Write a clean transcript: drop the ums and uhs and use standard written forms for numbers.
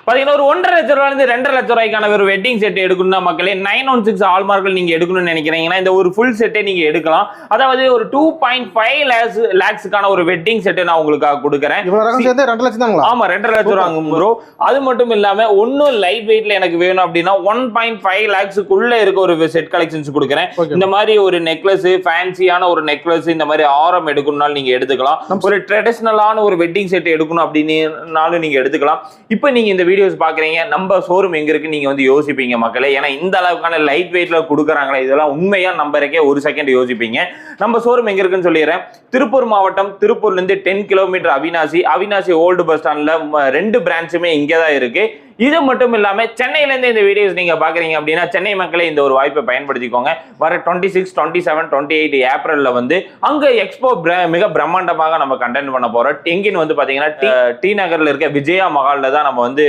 பாத்தீங்கன்னா ஒரு 1.5 லட்ச ரூபாயில இருந்து 2.5 லட்ச ரூபாய்க்கான ஒரு வெட்டிங் செட் எடுக்கணும்னா மக்களே 916 ஹால்மார்க்ல நீங்க எடுக்கணும்னு நினைக்கிறீங்கன்னா இந்த ஒரு ஃபுல் செட்டே நீங்க எடுக்கலாம். அதாவது ஒரு 2.5 லேக்ஸ்க்கான ஒரு வெட்டிங் செட் நான் உங்களுக்காக கொடுக்குறேன். இவ்வளவு சேர்ந்து 2 லட்சம் தாங்களா? ஆமா 2.5 லட்சம் ரூபாங்க ப்ரோ. அது மட்டும் இல்லாம ஒன்னும் லைட் வெயிட்ல எனக்கு வேணும் அப்படின்னா 1.5 லேக்ஸ்க்குள்ள இருக்க ஒரு செட் கலெக்ஷன்ஸ் கொடுக்குறேன். இந்த மாதிரி ஒரு நெக்லஸ், ஃபேன்சியான ஒரு நெக்லஸ், இந்த மாதிரி ஆரம் எடுக்கணும்னாலும் நீங்க எடுத்துக்கலாம். ஒரு ட்ரெடிஷனலான ஒரு வெட்டிங் செட் எடுக்கணும் அப்படின்னாலும் நீங்க எடுத்துக்கலாம். இப்போ நீங்க இந்த வீடியோஸ் பாக்குறீங்க, நம்ம ஷோரூம் எங்க இருக்கு நீங்க வந்து யோசிப்பீங்க மக்களே. ஏன்னா இந்த அளவுக்கான லைட் வெயிட்ல கொடுக்குறாங்களே, இதெல்லாம் உண்மையா நம்பருக்கே ஒரு செகண்ட் யோசிப்பீங்க. நம்ம ஷோரூம் எங்க இருக்குன்னு சொல்லிடுறேன். திருப்பூர் மாவட்டம், திருப்பூர்ல இருந்து 10 கிலோமீட்டர் அவினாசி ஓல்டு பஸ் ஸ்டாண்ட்ல 2 பிரான்ச்சுமே இங்கதான் இருக்கு. இது மட்டும் இல்லாம சென்னையில இருந்து இந்த வீடியோஸ் நீங்க பாக்குறீங்க அப்படின்னா சென்னை மக்களே இந்த ஒரு வாய்ப்பை பயன்படுத்திக்கோங்க. வர 26, 27, 28 ஏப்ரல்ல வந்து அங்க எக்ஸ்போ மிக பிரம்மாண்டமாக நம்ம கண்டென்ட் பண்ண போறோம். எங்கின்னு வந்து பாத்தீங்கன்னா டி நகர்ல இருக்க விஜயா மஹால்ல தான் நம்ம வந்து